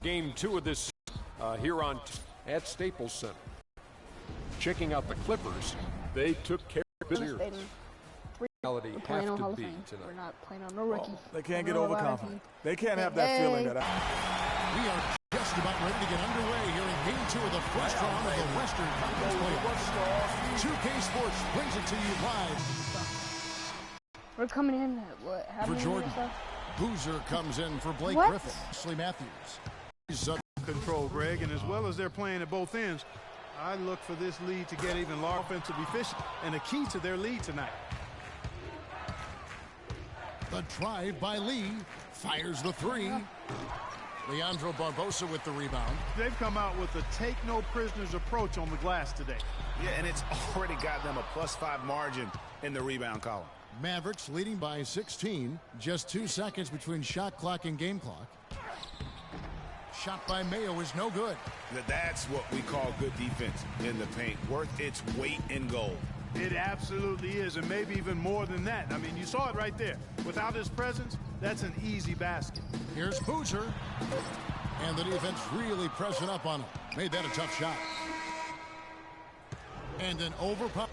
Game 2 of this here at Staples Center. Checking out the Clippers, they took care of business. We're playing on Hall of Fame. We're not playing on no rookie. They can't get overconfident. They can't have that feeling that we are just about ready to get underway here in Game 2 of the first round of the Western Conference Playoffs. 2K Sports brings it to you live. We're coming in at for Jordan. Boozer comes in for Blake Griffin. Wesley Matthews. He's control, Greg, and as well as they're playing at both ends, I look for this lead to get even more offensive efficient and a key to their lead tonight. The drive by Lee, fires the three. Leandro Barbosa with the rebound. They've come out with a take-no-prisoners approach on the glass today. Yeah, and it's already got them a +5 margin in the rebound column. Mavericks leading by 16. Just 2 seconds between shot clock and game clock. Shot by Mayo is no good. That's what we call good defense in the paint. Worth its weight in gold. It absolutely is, and maybe even more than that. I mean, you saw it right there. Without his presence, that's an easy basket. Here's Boozer. And the defense really pressing up on him. Made that a tough shot. And an overpower.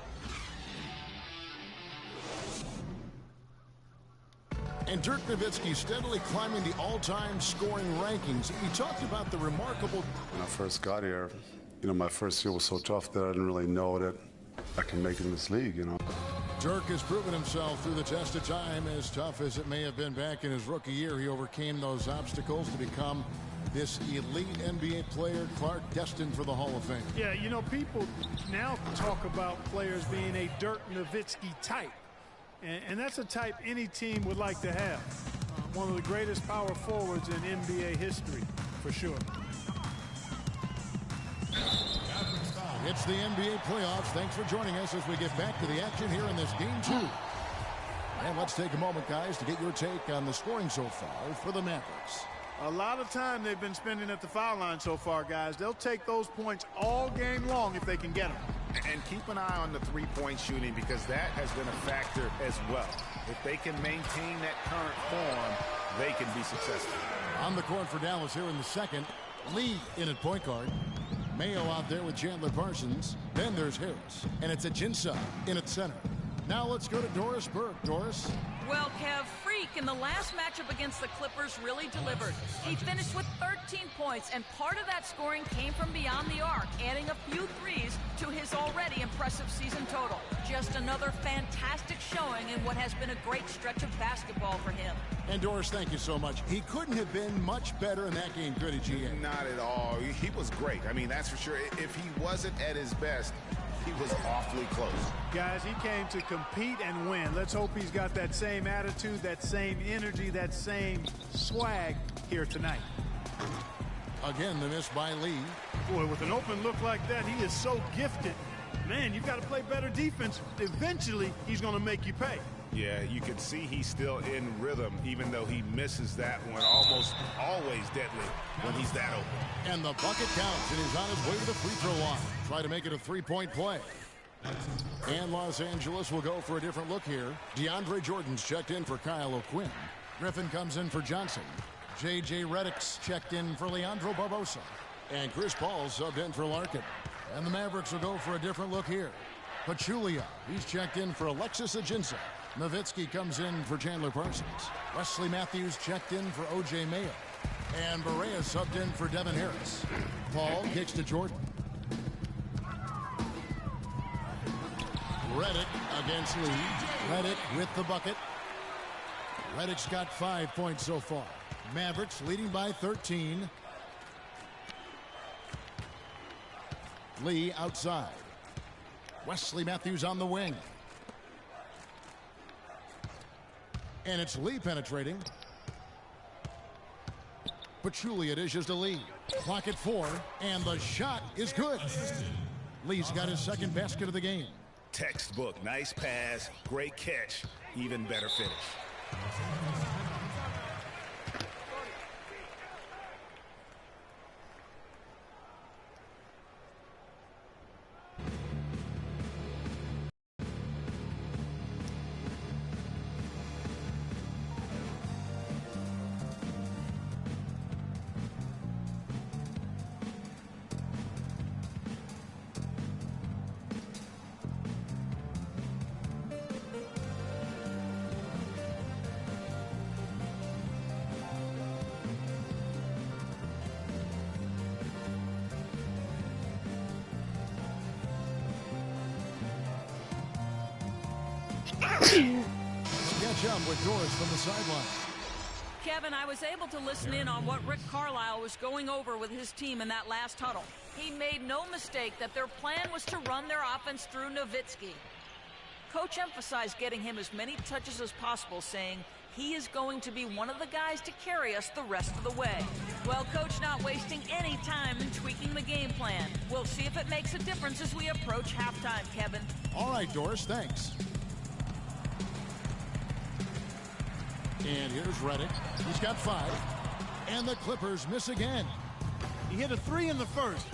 And Dirk Nowitzki steadily climbing the all-time scoring rankings. He talked about the remarkable... When I first got here, my first year was so tough that I didn't really know that I can make it in this league, Dirk has proven himself through the test of time. As tough as it may have been back in his rookie year, he overcame those obstacles to become this elite NBA player, Clark, destined for the Hall of Fame. Yeah, people now talk about players being a Dirk Nowitzki type. And that's a type any team would like to have. One of the greatest power forwards in NBA history, for sure. It's the NBA playoffs. Thanks for joining us as we get back to the action here in this Game 2. And let's take a moment, guys, to get your take on the scoring so far for the Mavericks. A lot of time they've been spending at the foul line so far, guys. They'll take those points all game long if they can get them. And keep an eye on the three-point shooting because that has been a factor as well. If they can maintain that current form, they can be successful. On the court for Dallas here in the second. Lee in at point guard. Mayo out there with Chandler Parsons. Then there's Harris. And it's Ajinça in at center. Now let's go to Doris Burke. Doris? Well, Kev, Freak in the last matchup against the Clippers really delivered. He finished with 13 points, and part of that scoring came from beyond the arc, adding a few threes to his already impressive season total. Just another fantastic showing in what has been a great stretch of basketball for him. And Doris, thank you so much. He couldn't have been much better in that game, could he, GA? Not at all. He was great. I mean, that's for sure. If he wasn't at his best, he was awfully close. Guys, he came to compete and win. Let's hope he's got that same attitude, that same energy, that same swag here tonight. Again, the miss by Lee. Boy, with an open look like that, he is so gifted. Man, you've got to play better defense. Eventually, he's going to make you pay. Yeah, you can see he's still in rhythm, even though he misses that one. Almost always deadly when he's that open. And the bucket counts, and he's on his way to the free throw line. Try to make it a three-point play. And Los Angeles will go for a different look here. DeAndre Jordan's checked in for Kyle O'Quinn. Griffin comes in for Johnson. J.J. Redick's checked in for Leandro Barbosa. And Chris Paul's subbed in for Larkin. And the Mavericks will go for a different look here. Pachulia, he's checked in for Alexis Ajinça. Nowitzki comes in for Chandler Parsons. Wesley Matthews checked in for O.J. Mayo. And Barea subbed in for Devin Harris. Paul kicks to Jordan. Redick against Lee. Redick with the bucket. Redick's got 5 points so far. Mavericks leading by 13. Lee outside. Wesley Matthews on the wing. And it's Lee penetrating. Pachulia dishes to Lee. Clock at 4, and the shot is good. Lee's got his second basket of the game. Textbook, nice pass, great catch, even better finish. Catch up with Doris from the sideline. Kevin, I was able to listen in on what Rick Carlisle was going over with his team in that last huddle. He made no mistake that their plan was to run their offense through Nowitzki. Coach emphasized getting him as many touches as possible, saying he is going to be one of the guys to carry us the rest of the way. Well, Coach not wasting any time in tweaking the game plan. We'll see if it makes a difference as we approach halftime, Kevin. All right, Doris, thanks. And here's Redick. He's got 5. And the Clippers miss again. He hit a 3 in the first,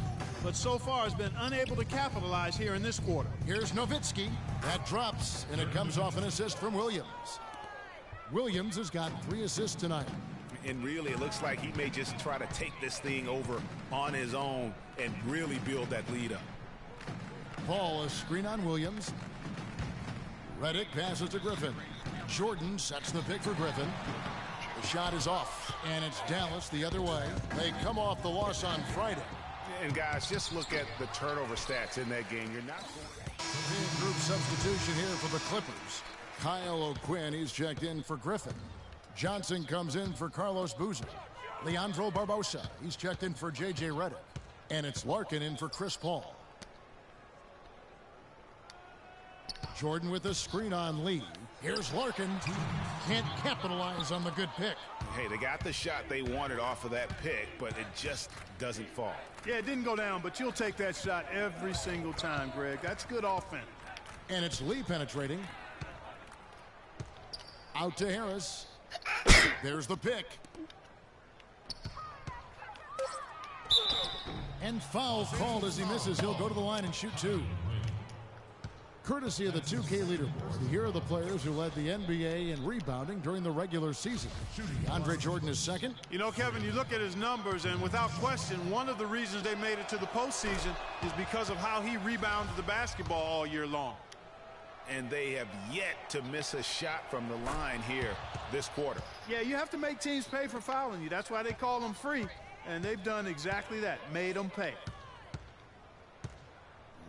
but so far has been unable to capitalize here in this quarter. Here's Nowitzki. That drops, and it comes off an assist from Williams. Williams has got 3 assists tonight. And really, it looks like he may just try to take this thing over on his own and really build that lead up. Ball, a screen on Williams. Redick passes to Griffin. Jordan sets the pick for Griffin. The shot is off, and it's Dallas the other way. They come off the loss on Friday. And guys, just look at the turnover stats in that game. You're not Big group substitution here for the Clippers. Kyle O'Quinn, he's checked in for Griffin. Johnson comes in for Carlos Boozer. Leandro Barbosa, he's checked in for J.J. Redick. And it's Larkin in for Chris Paul. Jordan with a screen on Lee. Here's Larkin. Can't capitalize on the good pick. Hey, they got the shot they wanted off of that pick, but it just doesn't fall. Yeah, it didn't go down, but you'll take that shot every single time, Greg. That's good offense. And it's Lee penetrating. Out to Harris. There's the pick. And foul called as he misses. He'll go to the line and shoot 2. Courtesy of the 2K leaderboard, here are the players who led the NBA in rebounding during the regular season. DeAndre Jordan is second. You know, Kevin, you look at his numbers, and without question, one of the reasons they made it to the postseason is because of how he rebounded the basketball all year long. And they have yet to miss a shot from the line here this quarter. Yeah, you have to make teams pay for fouling you. That's why they call them free, and they've done exactly that, made them pay.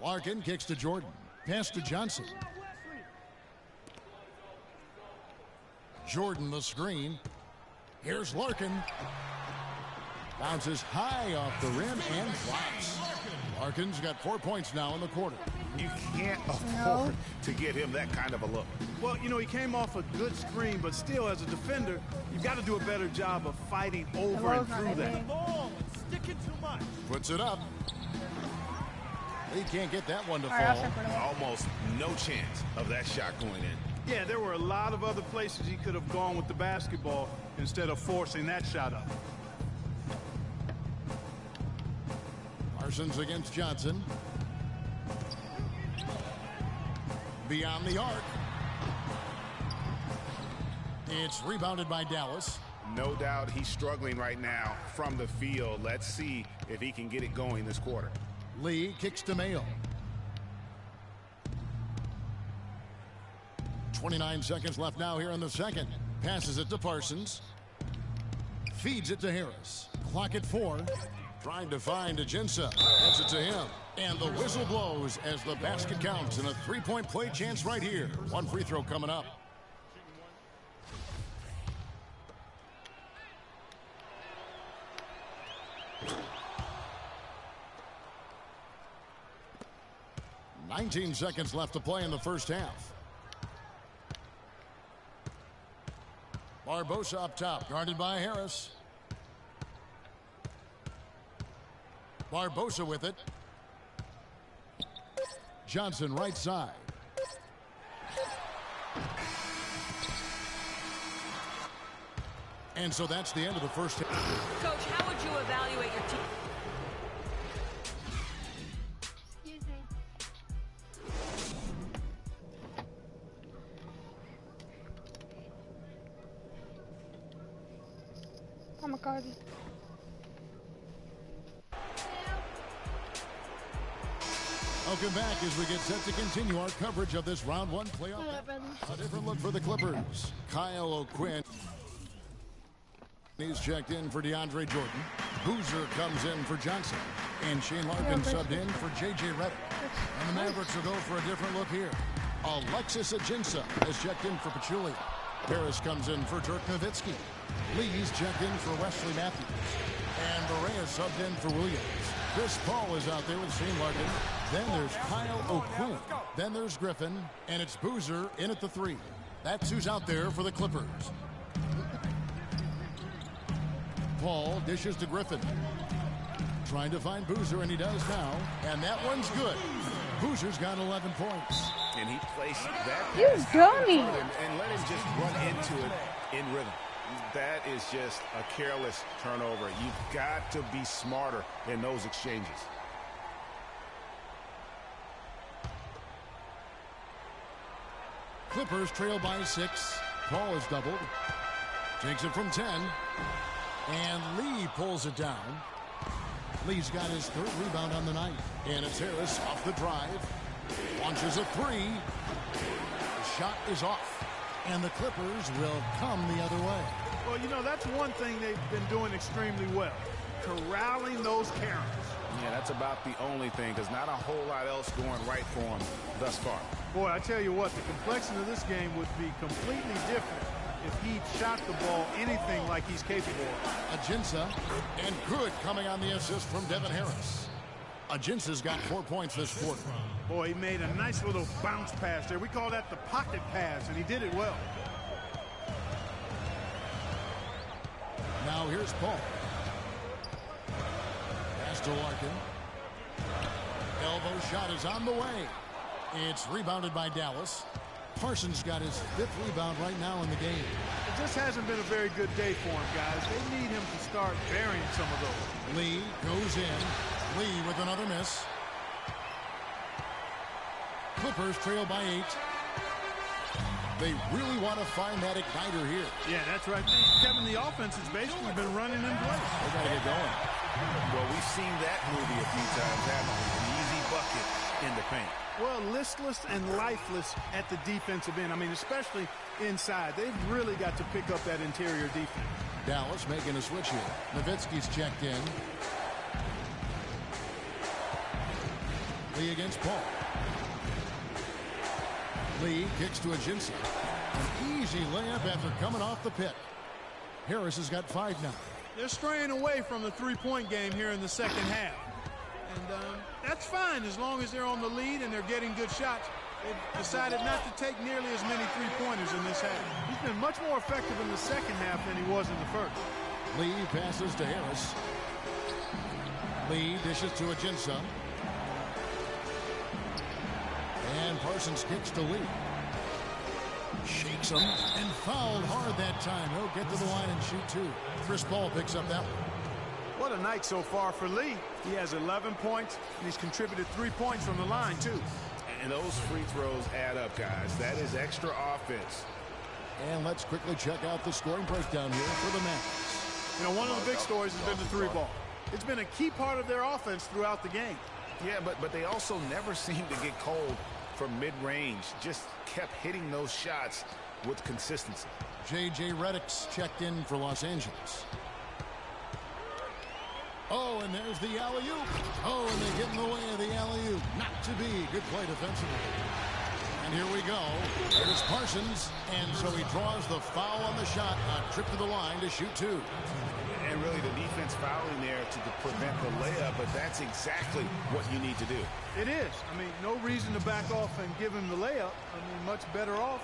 Larkin kicks to Jordan. Pass to Johnson. Jordan the screen. Here's Larkin. Bounces high off the rim and drops. Larkin's got 4 points now in the quarter. You can't afford to get him that kind of a look. Well, you know, he came off a good screen, but still, as a defender, you've got to do a better job of fighting over and through that. Puts it up. He can't get that one to fall. Almost no chance of that shot going in. Yeah, there were a lot of other places he could have gone with the basketball instead of forcing that shot up. Parsons against Johnson. Beyond the arc. It's rebounded by Dallas. No doubt he's struggling right now from the field. Let's see if he can get it going this quarter. Lee kicks to Mayo. 29 seconds left now here in the second. Passes it to Parsons. Feeds it to Harris. Clock at 4. Trying to find Ajinça. Gets it to him. And the whistle blows as the basket counts and a 3-point play chance right here. One free throw coming up. $19 seconds left to play in the first half. Barbosa up top, guarded by Harris. Barbosa with it. Johnson right side. And so that's the end of the first half. Coach, how would you evaluate your team? I'm a Cardi. Welcome back as we get set to continue our coverage of this round 1 playoff. A different look for the Clippers. Kyle O'Quinn. He's checked in for DeAndre Jordan. Boozer comes in for Johnson. And Shane Larkin subbed in for J.J. Redick. And the Mavericks will go for a different look here. Alexis Ajinça has checked in for Pachulia. Harris comes in for Dirk Nowitzki. Lee's checked in for Wesley Matthews. And Barea subbed in for Williams. Chris Paul is out there with Shane Larkin. Then there's Kyle O'Quinn. Then there's Griffin. And it's Boozer in at the 3. That's who's out there for the Clippers. Paul dishes to Griffin. Trying to find Boozer, and he does now. And that one's good. Boozer's got 11 points. And he placed that You dummy. and let him just run into it in rhythm. That is just a careless turnover. You've got to be smarter in those exchanges. Clippers trail by 6. Paul is doubled. Takes it from 10. And Lee pulls it down. Lee's got his 3rd rebound on the night. And it's Harris off the drive. Launches a 3. The shot is off. And the Clippers will come the other way. Well, you know, that's one thing they've been doing extremely well. Corralling those Karens. Yeah, that's about the only thing, because not a whole lot else going right for him thus far. Boy, I tell you what, the complexion of this game would be completely different if he shot the ball anything like he's capable of. Ajinça, and good coming on the assist from Devin Harris. Ajinça's got 4 points this quarter. Boy, he made a nice little bounce pass there. We call that the pocket pass, and he did it well. Now here's Paul. Pass to Larkin. Elbow shot is on the way. It's rebounded by Dallas. Parsons got his 5th rebound right now in the game. It just hasn't been a very good day for him, guys. They need him to start burying some of those. Lee goes in. Lee with another miss. Clippers trail by 8. They really want to find that igniter here. Yeah, that's right. Kevin, the offense has basically been running in place. They got to get going. Well, we've seen that movie a few times, haven't we? An easy bucket in the paint. Well, listless and lifeless at the defensive end. I mean, especially inside. They've really got to pick up that interior defense. Dallas making a switch here. Nowitzki's checked in. Lee against Paul. Lee kicks to Ajinça. An easy layup after coming off the pit. Harris has got 5 now. They're straying away from the three-point game here in the second half. And that's fine as long as they're on the lead and they're getting good shots. They've decided not to take nearly as many three-pointers in this half. He's been much more effective in the second half than he was in the first. Lee passes to Harris. Lee dishes to Ajinça. And Parsons kicks to Lee. Shakes him and fouled hard that time. He'll get to the line and shoot 2. Chris Paul picks up that one. What a night so far for Lee. He has 11 points, and he's contributed 3 points from the line, too. And those free throws add up, guys. That is extra offense. And let's quickly check out the scoring breakdown here for the Mavericks. You know, one of the big stories has been the 3-ball. It's been a key part of their offense throughout the game. Yeah, but they also never seem to get cold from mid-range. Just kept hitting those shots with consistency. J.J. Redick's checked in for Los Angeles. Oh, and there's the alley-oop. Oh, and they get in the way of the alley-oop. Not to be. Good play defensively. And here we go. There's Parsons. And so he draws the foul on the shot. A trip to the line to shoot 2. And really the defense fouling there to prevent the layup, but that's exactly what you need to do. It is. I mean, no reason to back off and give him the layup. I mean, much better off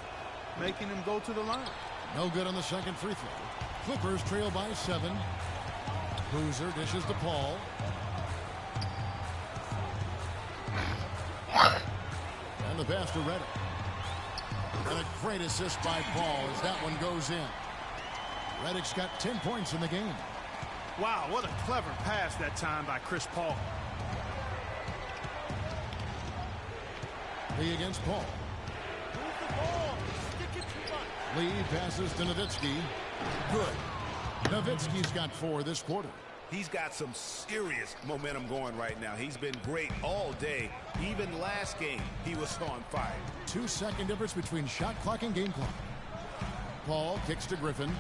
making him go to the line. No good on the second free throw. Clippers trail by 7. Boozer dishes to Paul. And the pass to Redick. And a great assist by Paul as that one goes in. Redick's got 10 points in the game. Wow, what a clever pass that time by Chris Paul. Lee against Paul. Lee passes to Nowitzki. Good. Nowitzki's got 4 this quarter. He's got some serious momentum going right now. He's been great all day. Even last game, he was on fire. 2-second difference between shot clock and game clock. Paul kicks to Griffin.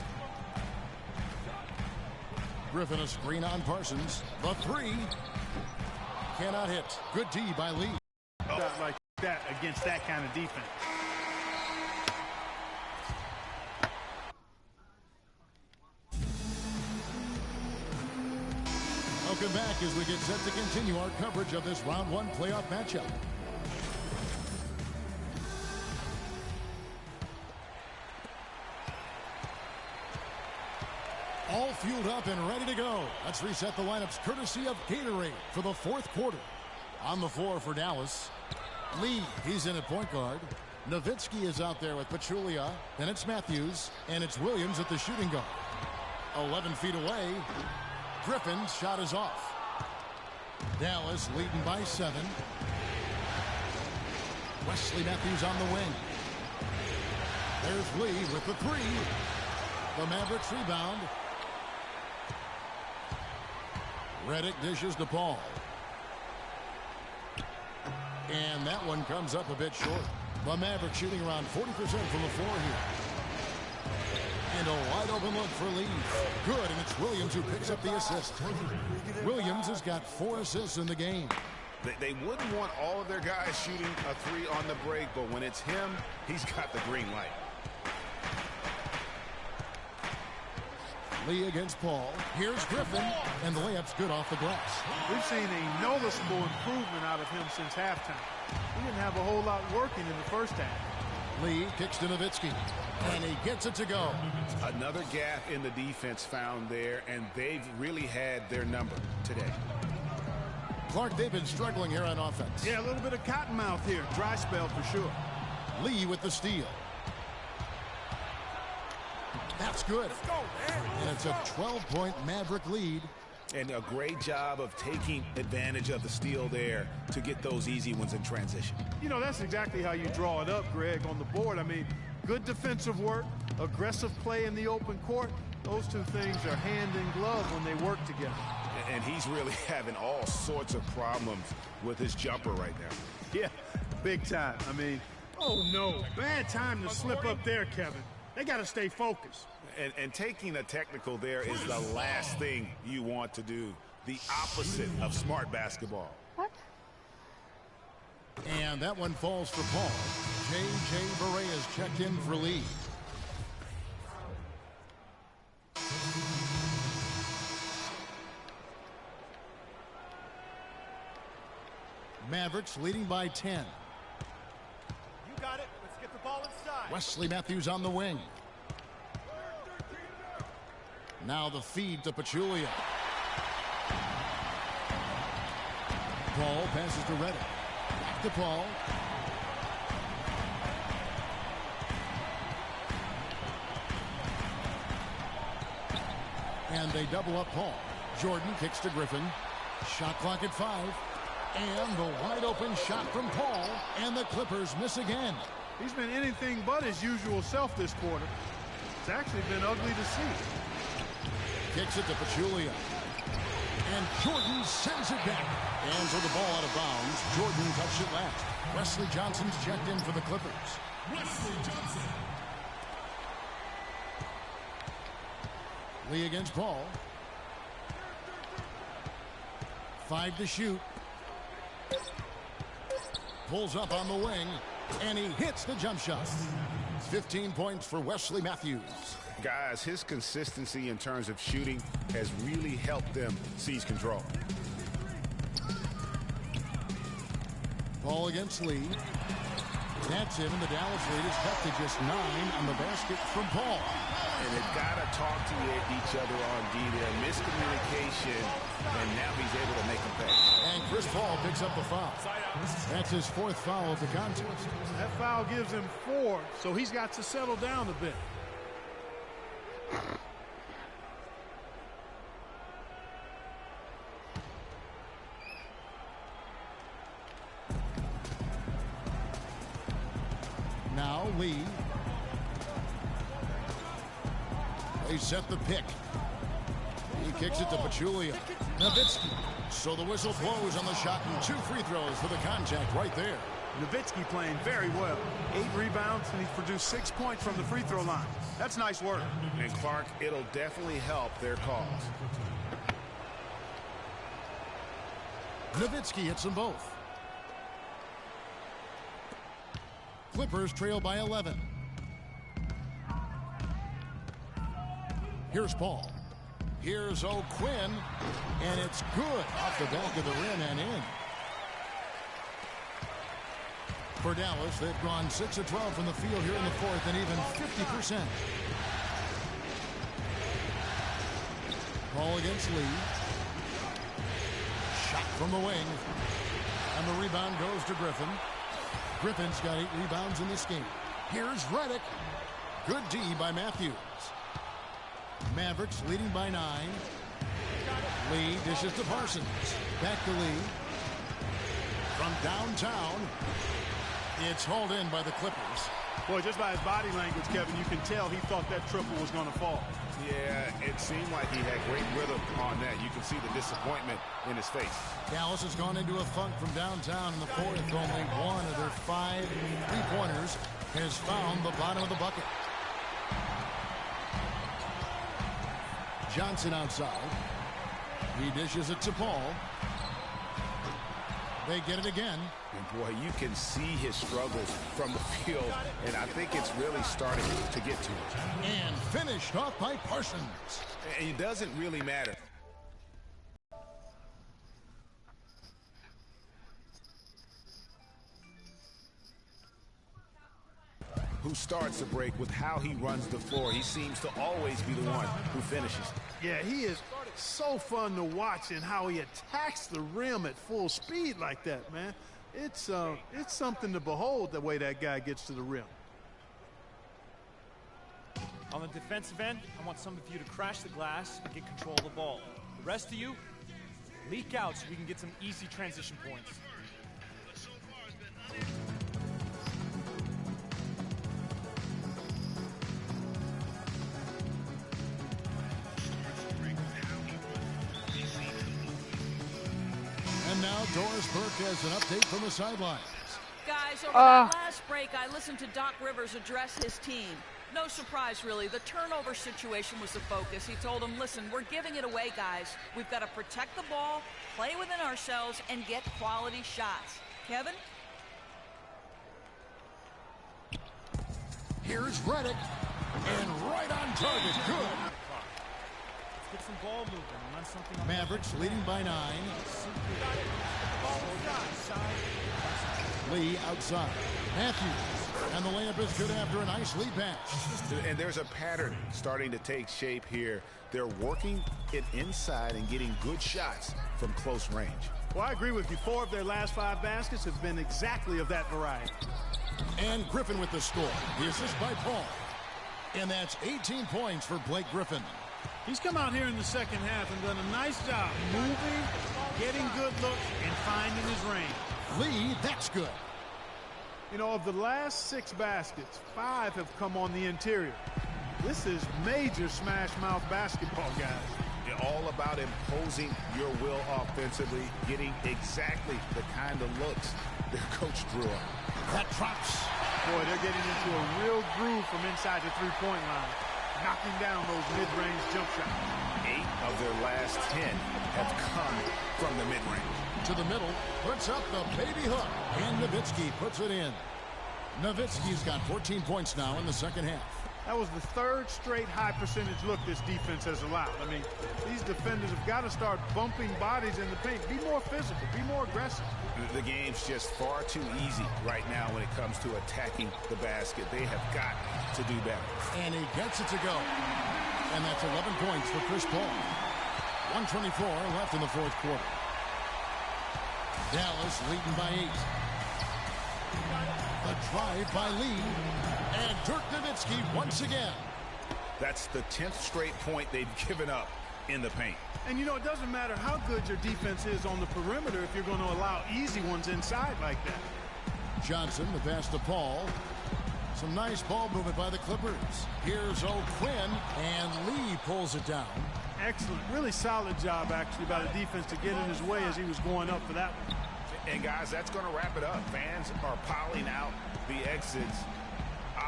Griffin a screen on Parsons. The 3. Cannot hit. Good D by Lee. Not like that against that kind of defense. Welcome back as we get set to continue our coverage of this round one playoff matchup. All fueled up and ready to go. Let's reset the lineups courtesy of Gatorade for the fourth quarter. On the floor for Dallas, Lee, he's in at point guard. Nowitzki is out there with Pachulia. Then it's Matthews, and it's Williams at the shooting guard. 11 feet away. Griffin's shot is off. Dallas leading by 7. Wesley Matthews on the wing. There's Lee with the 3. The Mavericks rebound. Redick dishes to Paul. And that one comes up a bit short. The Mavericks shooting around 40% from the floor here. And a wide open look for Lee. Good, and it's Williams who picks up the assist. Williams has got 4 assists in the game. They wouldn't want all of their guys shooting a 3 on the break, but when it's him, he's got the green light. Lee against Paul. Here's Griffin, and the layup's good off the glass. We've seen a noticeable improvement out of him since halftime. He didn't have a whole lot working in the first half. Lee kicks to Nowitzki, and he gets it to go. Another gap in the defense found there, and they've really had their number today. Clark, they've been struggling here on offense. Yeah, a little bit of cottonmouth here. Dry spell for sure. Lee with the steal. That's good. Let's go, man. And it's a 12-point Maverick lead. And a great job of taking advantage of the steal there to get those easy ones in transition. You know, that's exactly how you draw it up, Greg, on the board. I mean, good defensive work, aggressive play in the open court. Those two things are hand in glove when they work together. And he's really having all sorts of problems with his jumper right now. Yeah, big time. I mean, oh no, bad time to slip up there, Kevin. They got to stay focused. And taking a technical there is the last thing you want to do. The opposite of smart basketball. What? And that one falls for Paul. J.J. Barea is checked in for Lee. Mavericks leading by 10. You got it. Let's get the ball inside. Wesley Matthews on the wing. Now the feed to Pachulia. Paul passes to Redick. Back to Paul. And they double up Paul. Jordan kicks to Griffin. Shot clock at 5. And the wide open shot from Paul. And the Clippers miss again. He's been anything but his usual self this quarter. It's actually been ugly to see. Kicks it to Pachulia. And Jordan sends it back. And for the ball out of bounds, Jordan touched it last. Wesley Johnson's checked in for the Clippers. Wesley Johnson. Lee against Paul. 5 to shoot. Pulls up on the wing. And he hits the jump shot. 15 points for Wesley Matthews. Guys, his consistency in terms of shooting has really helped them seize control. Paul against Lee. That's it, and the Dallas lead is cut to just 9 on the basket from Paul. And they've got to talk to each other on D there. Miscommunication, and now he's able to make them pay. And Chris Paul picks up the foul. That's his 4th foul of the contest. That foul gives him 4, so he's got to settle down a bit. Now Lee. They set the pick. He kicks it to Pachulia. Nowitzki. So the whistle blows on the shot and 2 free throws for the contact right there. Nowitzki playing very well. 8 rebounds, and he's produced 6 points from the free throw line. That's nice work. And Clark, it'll definitely help their cause. Nowitzki hits them both. Clippers trail by 11. Here's Paul. Here's O'Quinn, and it's good off the back of the rim and in. For Dallas, they've gone 6 of 12 from the field here in the fourth and even 50%. Ball against Lee. Shot from the wing. And the rebound goes to Griffin. Griffin's got 8 rebounds in this game. Here's Redick. Good D by Matthews. Mavericks leading by 9. Lee dishes to Parsons. Back to Lee. From downtown. It's hauled in by the Clippers. Boy, just by his body language, Kevin, you can tell he thought that triple was going to fall. Yeah, it seemed like he had great rhythm on that. You can see the disappointment in his face. Dallas has gone into a funk from downtown in the fourth. Only one of their 5 3-pointers has found the bottom of the bucket. Johnson outside. He dishes it to Paul. They get it again. And boy, you can see his struggles from the field, and I think it's really starting to get to him. And finished off by Parsons. And it doesn't really matter. Who starts the break with how he runs the floor. He seems to always be the one who finishes. Yeah, he is so fun to watch in how he attacks the rim at full speed like that, man. It's something to behold the way that guy gets to the rim. On the defensive end, I want some of you to crash the glass and get control of the ball. The rest of you, leak out so we can get some easy transition points. And now Doris Burke has an update from the sidelines. Guys, over that last break, I listened to Doc Rivers address his team. No surprise, really. The turnover situation was the focus. He told them, listen, we're giving it away, guys. We've got to protect the ball, play within ourselves, and get quality shots. Kevin? Here's Redick. And right on target. Good. Let's get some ball moving and run something on Mavericks leading by 9. Lee outside. Matthews. And the layup is good after a nice lead pass. And there's a pattern starting to take shape here. They're working it inside and getting good shots from close range. Well, I agree with you. 4 of their last 5 baskets have been exactly of that variety. And Griffin with the score. The assist by Paul. And that's 18 points for Blake Griffin. He's come out here in the second half and done a nice job moving, getting good looks, and finding his range. Lee, that's good. You know, of the last 6 baskets, 5 have come on the interior. This is major smash mouth basketball, guys. You're all about imposing your will offensively, getting exactly the kind of looks their coach drew up. That drops. Boy, they're getting into a real groove from inside the three-point line, knocking down those mid-range jump shots. 8 of their last 10 have come from the mid-range. To the middle, puts up the baby hook, and Nowitzki puts it in. Nowitzki's got 14 points now in the second half. That was the 3rd straight high percentage look this defense has allowed. I mean, these defenders have got to start bumping bodies in the paint. Be more physical, be more aggressive. The game's just far too easy right now when it comes to attacking the basket. They have got to do better. And he gets it to go. And that's 11 points for Chris Paul. 1:24 left in the fourth quarter. Dallas leading by 8. The drive by Lee. And Dirk Nowitzki once again. That's the 10th straight point they've given up in the paint. And, you know, it doesn't matter how good your defense is on the perimeter if you're going to allow easy ones inside like that. Johnson, the pass to Paul. Some nice ball movement by the Clippers. Here's O'Quinn, and Lee pulls it down. Excellent. Really solid job, actually, by the defense to get in his way as he was going up for that one. And, guys, that's going to wrap it up. Fans are piling out the exits.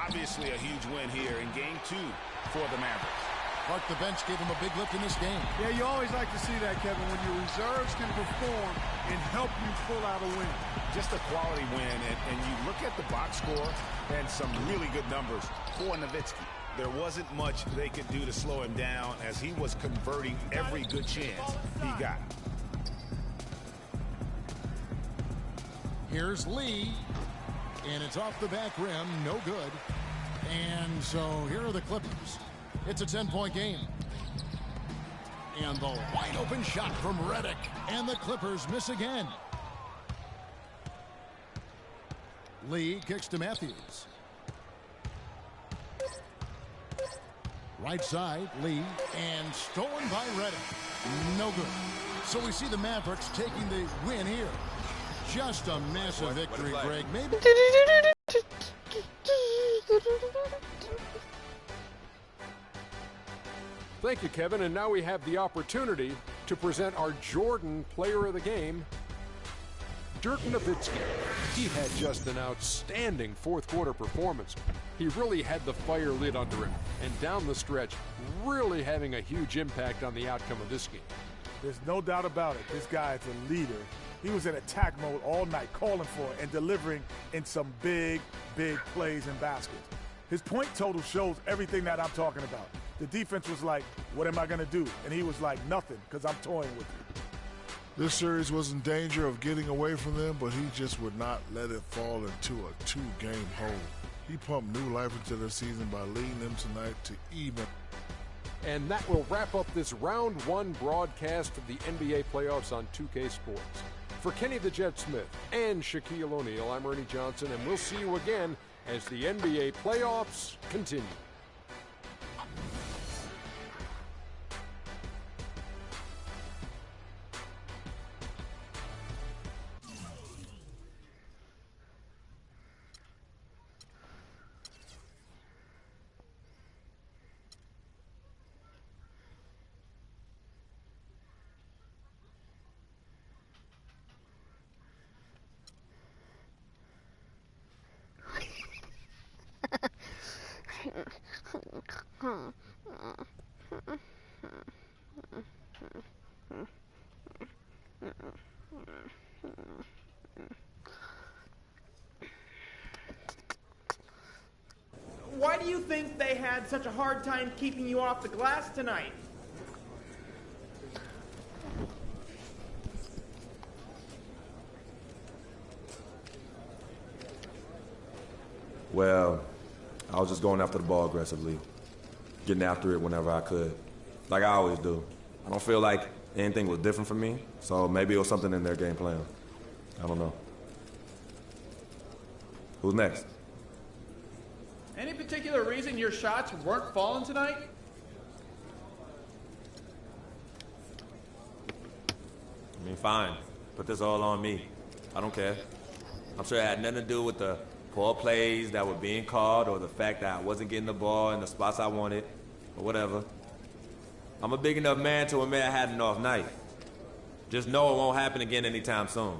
Obviously a huge win here in Game 2 for the Mavericks. Park the bench gave him a big lift in this game. Yeah, you always like to see that, Kevin, when your reserves can perform and help you pull out a win. Just a quality win, and you look at the box score and some really good numbers for Nowitzki. there wasn't much they could do to slow him down as he was converting every good chance he got. Here's Lee, and it's off the back rim, no good. And so here are the Clippers. It's a 10-point game. And the wide open shot from Redick, and the Clippers miss again. Lee kicks to Matthews. Right side, Lee, and stolen by Redick. No good. So we see the Mavericks taking the win here. Just a massive victory, Greg. Maybe. Thank you, Kevin. And now we have the opportunity to present our Jordan Player of the Game, Dirk Nowitzki. He had just an outstanding fourth quarter performance. He really had the fire lit under him, and down the stretch, really having a huge impact on the outcome of this game. There's no doubt about it. This guy is a leader. He was in attack mode all night, calling for it and delivering in some big, big plays and baskets. His point total shows everything that I'm talking about. The defense was like, what am I going to do? And he was like, nothing, because I'm toying with it. This series was in danger of getting away from them, but he just would not let it fall into a two-game hole. He pumped new life into their season by leading them tonight to even. And that will wrap up this round one broadcast of the NBA playoffs on 2K Sports. For Kenny the Jet Smith and Shaquille O'Neal, I'm Ernie Johnson, and we'll see you again as the NBA playoffs continue. Why do you think they had such a hard time keeping you off the glass tonight? Well, I was just going after the ball aggressively, getting after it whenever I could, like I always do. I don't feel like anything was different for me, so maybe it was something in their game plan. I don't know. Who's next? Any particular reason your shots weren't falling tonight? I mean, fine. Put this all on me. I don't care. I'm sure it had nothing to do with the poor plays that were being called or the fact that I wasn't getting the ball in the spots I wanted or whatever. I'm a big enough man to admit I had an off night. Just know it won't happen again anytime soon.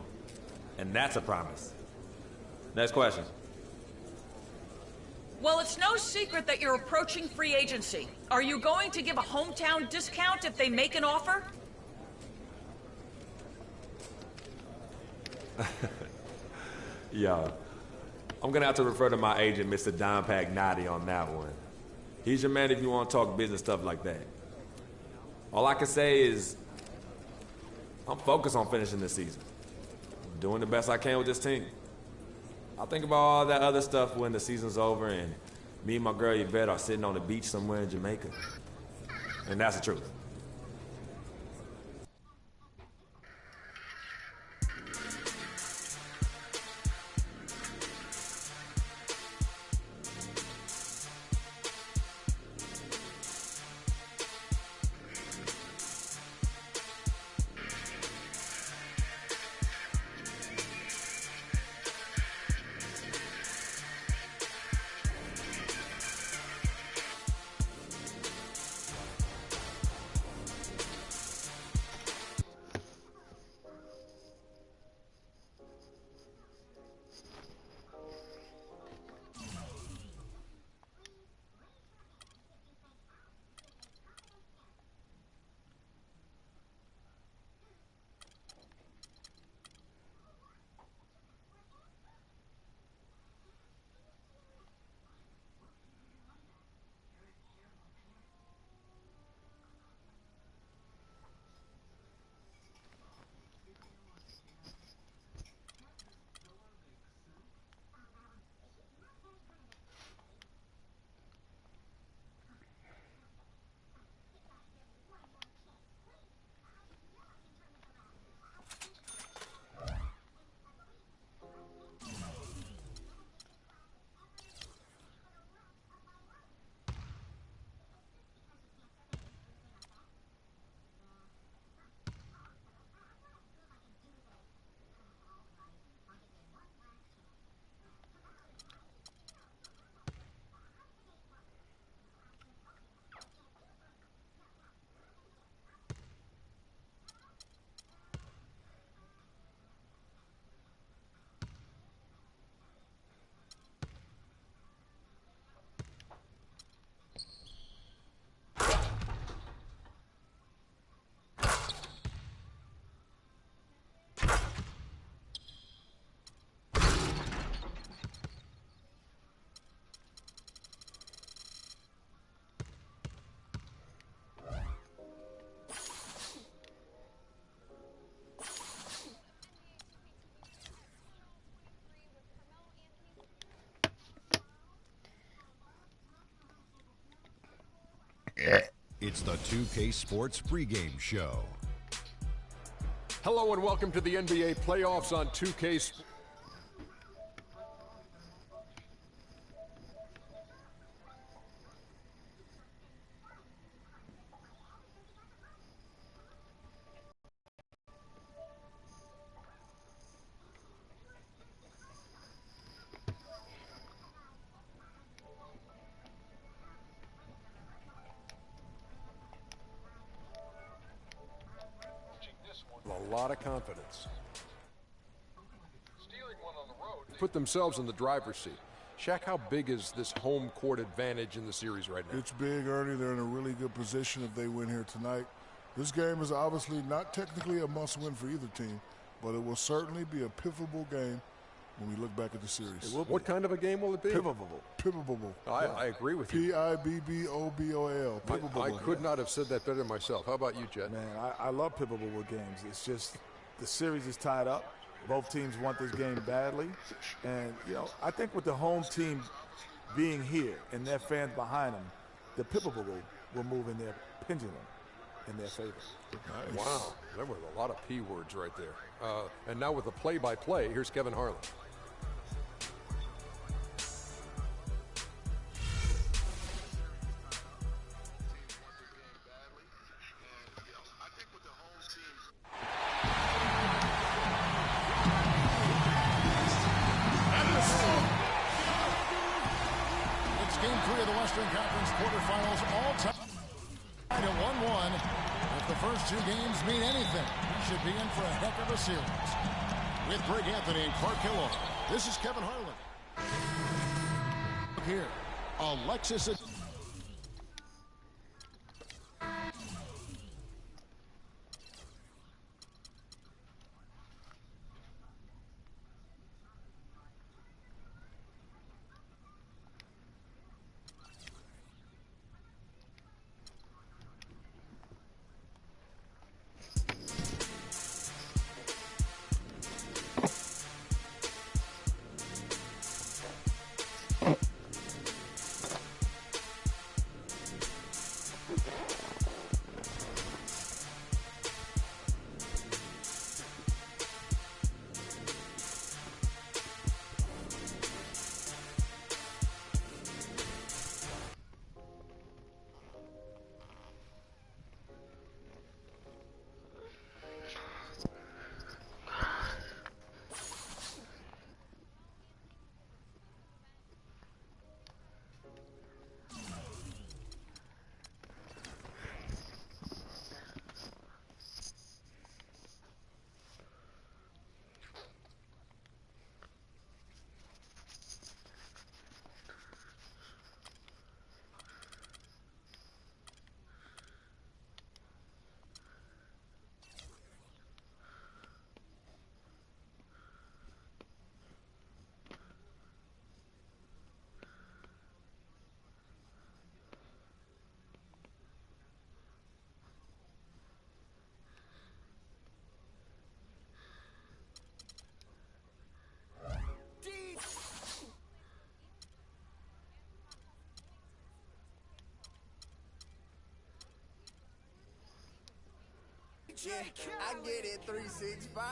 And that's a promise. Next question. Well, it's no secret that you're approaching free agency. Are you going to give a hometown discount if they make an offer? Yeah. I'm gonna have to refer to my agent, Mr. Don Pagnotti, on that one. He's your man if you want to talk business stuff like that. All I can say is I'm focused on finishing this season. Doing the best I can with this team. I'll think about all that other stuff when the season's over and me and my girl Yvette are sitting on the beach somewhere in Jamaica. And that's the truth. It's the 2K Sports pregame show. Hello and welcome to the NBA playoffs on 2K Sports. A lot of confidence. Put themselves in the driver's seat. Shaq, how big is this home court advantage in the series right now? It's big, Ernie. They're in a really good position if they win here tonight. This game is obviously not technically a must-win for either team, but it will certainly be a pivotal game when we look back at the series. What kind of a game will it be? Pivotal. I agree with you. P-I-B-B-O-B-O-L. I could not have said that better myself. How about you, Jet? Man, I love pivotal games. It's just the series is tied up. Both teams want this game badly. And, you know, I think with the home team being here and their fans behind them, the pivotal will move in their pendulum in their favor. Nice. Wow, there were a lot of P words right there. And now with the play-by-play, here's Kevin Harlan. It's game 3 of the Western Conference quarterfinals all-time at 1-1. If the first 2 games mean anything, we should be in for a heck of a series. With Greg Anthony and Clark Hill, this is Kevin Harlan. Here, Alexis. I get it, 365.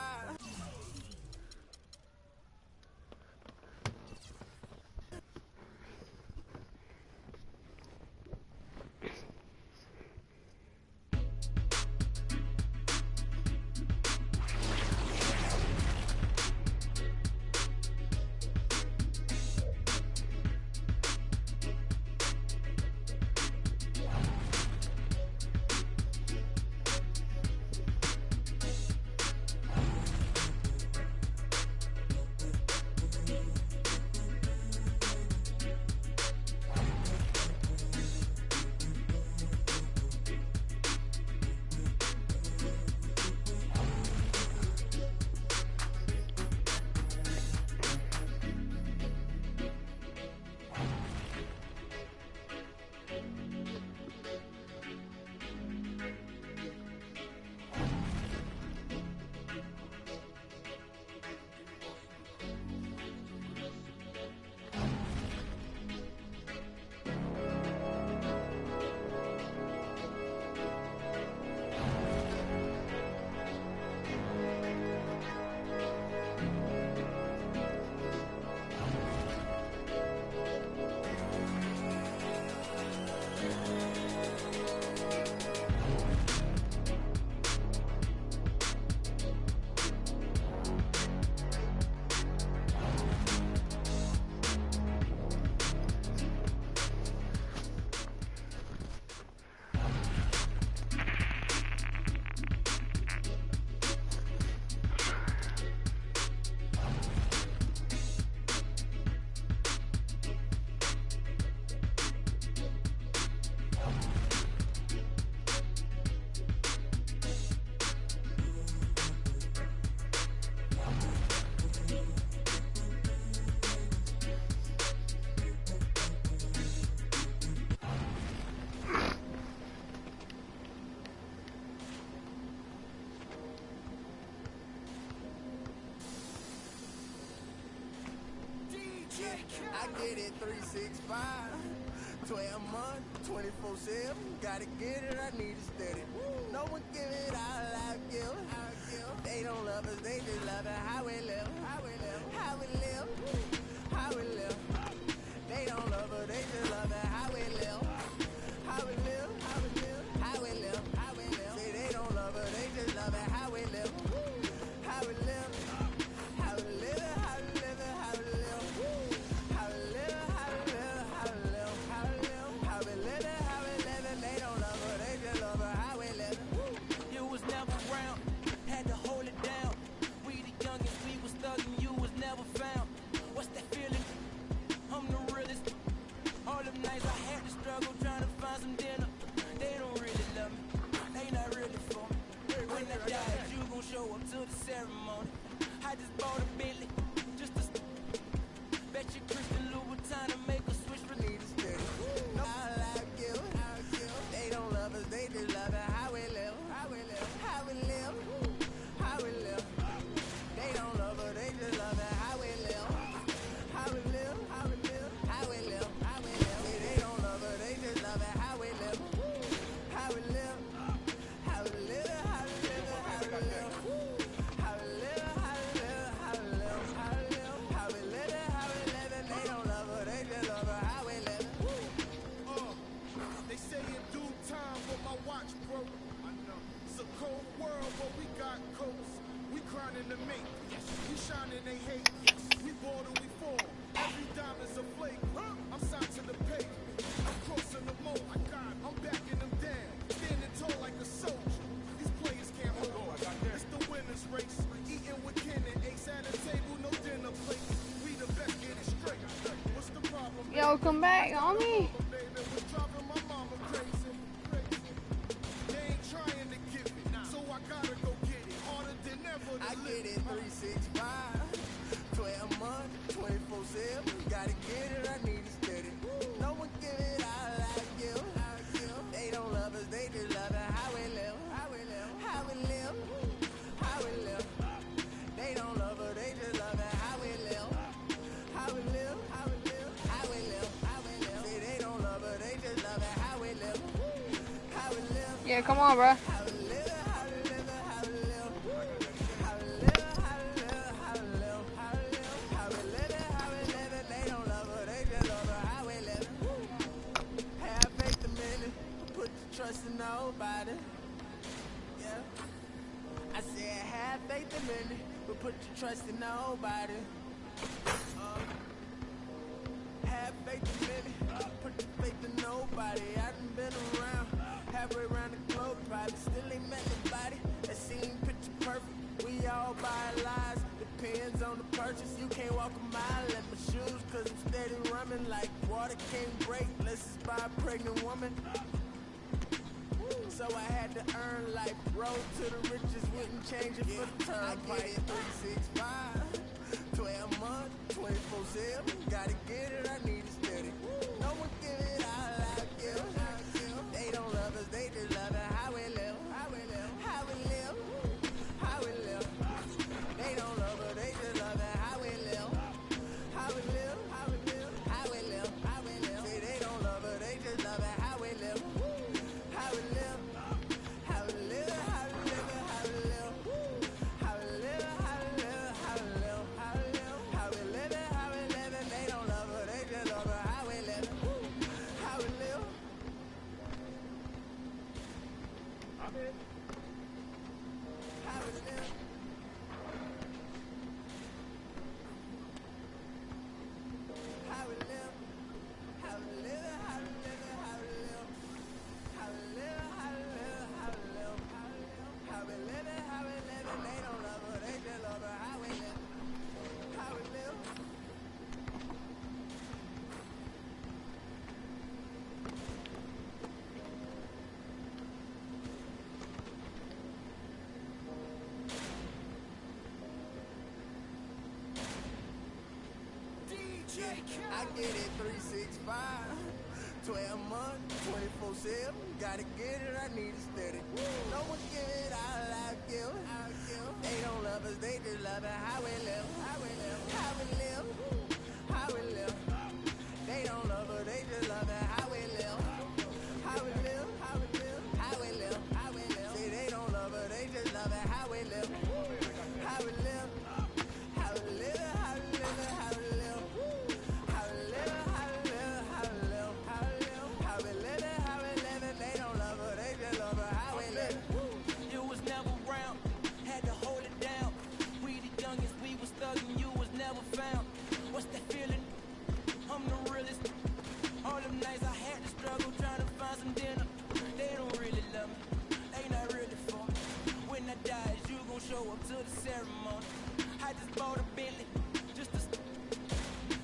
get it 365. 12 months, 24/7. Gotta get it, I need it steady. No one give it all I give. They don't love us, they just love it. How we live, how we live, how we live, how we live. They don't love us, they just love it. How we live, how we live, how we live, how we live, how we live. Say they don't love us, they just love it. How we live, how we live, how we live, how we live, how we live, how we live, how we live, how we live, how we live, how we live, how we live. They don't love us, they just love it. How we live. You was never around, had to hold it down. We the youngest, we was thugging, you was never found. What's that feeling? I'm the realest. All them nights I had to struggle trying to find some dinner. They don't really love me, they not really for me. When I die, you gon' show up to the ceremony. I just bought a Bentley, just to bet you Christian Louboutin to make a switch for need to steady. No, all I give, they don't love us, they just love it. How we live, how we live, how we live, how we live. They don't love us, they just love it. How we live, how we live, how we live, how we live, how we live. They don't love us, they just love it. How we live, how we live, how we live, how we live, how we live, how we live, how we live, how we live, how we live, how we live, how we live. They don't love us, they just love it. How we live. They say in due time, but my watch broke. I know. It's a cold world, but we got coats. We grinding to make. Yes. We shining, they hate. Yes. We bored and we fall. Every diamond's a flake. I'm signed to the pavement. I'm crossing the mold. I'm backing them down. Standing tall like a soldier. These players can't hold on. It's the winner's race. Eating with Ken and Ace at a table, no dinner plate. We the best, get it straight. What's the problem? Yo, come back on me. What's driving my mama crazy? They ain't trying to give it, so I gotta go get it. Harder than ever. I get it 365. 12 months, 24/7. Gotta get it, I need it steady. No one give it all I give. They don't love us, they just love it. How we live, how we live, how we live, how we live. They don't love us, they just love it. How we live, how we live, how we live, how we live, how we live. Say they don't love us, they just love it. How we live, how we live. Yeah, come on, bro. How we live, how we live, how we live, how we live, how we live, how we live, how we live, how we live, how we live. They don't love us, they just love us. How we live. Have faith a minute, put your trust in nobody. Yeah. I said have faith a minute, but put your trust in nobody. Have faith a minute, put your faith in nobody. I done been around, halfway around the globe, probably still ain't met nobody that seem picture perfect. We all buy lies, depends on the purchase. You can't walk a mile in my shoes, cause I'm steady running like water can't break. Let's just buy a pregnant woman. So I had to earn life, road to the riches, wouldn't change it for the term. I get it 365, 12 months, 24/7. Gotta get it, I need it steady. No one give it all I give. They don't love us, they just love it. How we live, how we live, how we live, how we live. They don't love us, they just love it. How we live, how we live, how we live, how we live, how we live. Say they don't love us, they just love it. How we live, how we live, how we live, how we live, how we live, how we live, how we live, how we live, how we live, how we live, how we live. They don't love us, they just love us. How we live, how we live. I'm in. How we live. How we live, how we live, how we live, how we live, how we live, how we live, how we live, how we live, how we live. They don't love us, they just love us. How we live, how we live. I get it 365, 12 months, 24/7. Gotta get it, I need it steady. No one give it all I give. They don't love us, they just love it. How we live, how we live, how we live, how we live. up to the ceremony. I just bought a Bentley, just to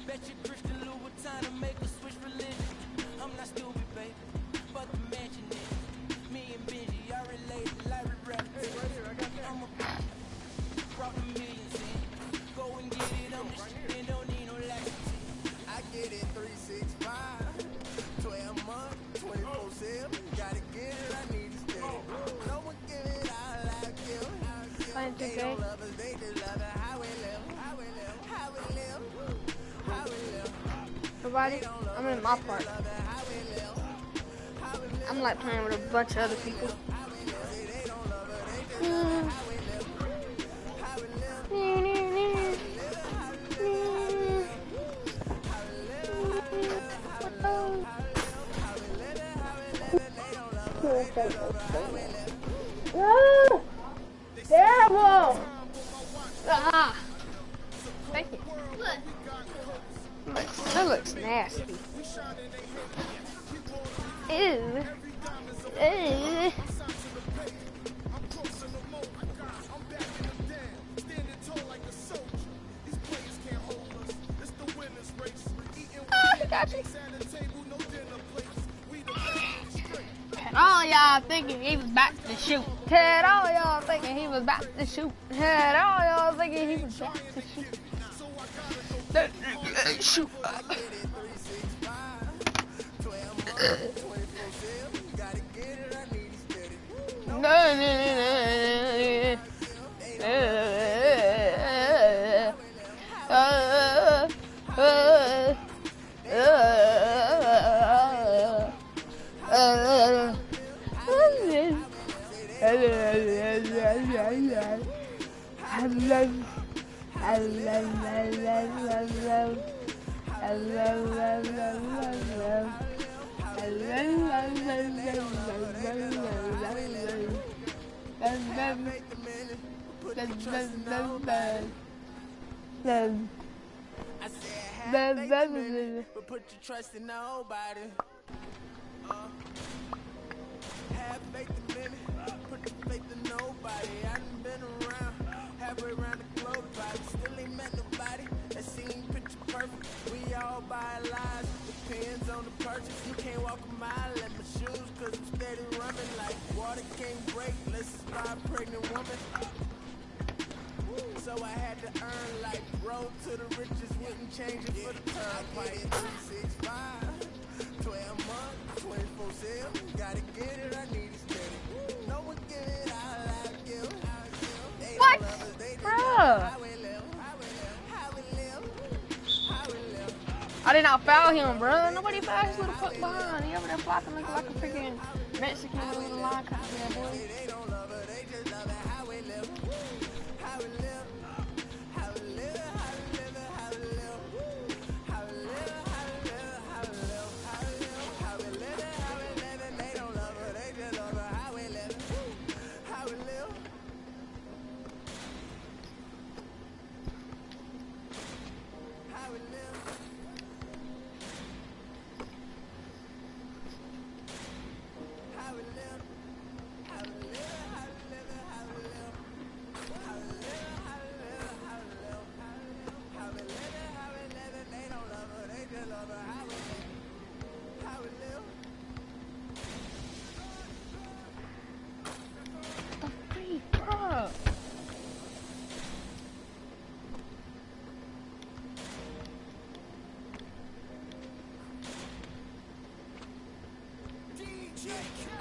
bet you Christian Louboutin to make a switch religion. I'm not stupid, baby, but the mansion is. Me and Benji are related like we rap. Hey, right here, I got that. I'm a brought the millions in. Go and get it on the shit and don't need no laxity. I get it 365, 12 months, 24/7. Gotta get it, I need it steady. No one give it all I give. They don't love us, they just love it. How we live, how we live, how we live, how we live. Everybody, I'm in my part. I'm like playing with a bunch of other people. Terrible! Ah! Thank you. That looks nasty. Ew. Ew. Oh, he got you. And all y'all thinking he was about to shoot. And all y'all thinking he was about to shoot. And all y'all thinking he was about to shoot. Shoot. But put your trust in nobody. Have faith in men, put your faith in nobody. I done been around, halfway around the globe, probably still ain't met nobody that seem picture perfect. We all buy lies, depends on the purchase. You can't walk a mile in my shoes, cause I'm steady running like water can't break. Let's buy a pregnant woman. So I had to earn like road to the riches, wouldn't change it for the turnpike. 365, 12 months, 24/7. Gotta get it, I need it steady. No one give it all I give. They don't love us, they just love how we live, how we live, how we live, how we live. I did not foul him, bro. Nobody fouled his little fuck behind. He over there blocking looking like a freaking Mexican with a line cut there, boy. They don't love us, they just love it, how we live, how we live.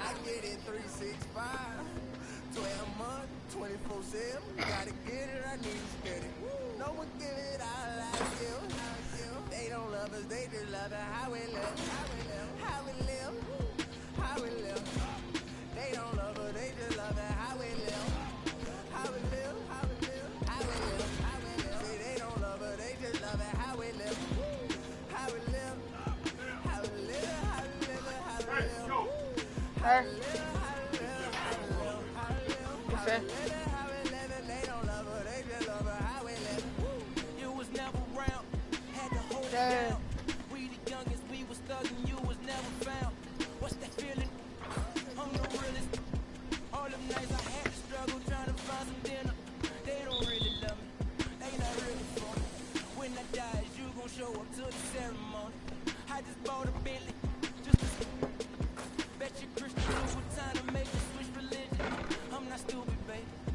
I get it 365, 12 months, 24/7. Gotta get it, I need it steady. No one give it all I give. They don't love us, they just love it. How we live, how we live, how we live, how we live. They don't love us, they just love it. How we live, how we live, how we live, how we live, how we live. See, they don't love us, they just love it. How we live, how we live, how we live, how we live, how we live. Her. Okay. You was never around, had to hold it down. We the youngest, we was thugging, you was never found. What's that feeling? I'm the realest. All them nights I had to struggle trying to find some dinner. I just bought a Bentley. Just to bet you Christian Louboutin to make a switch religion. I'm not stupid, babe.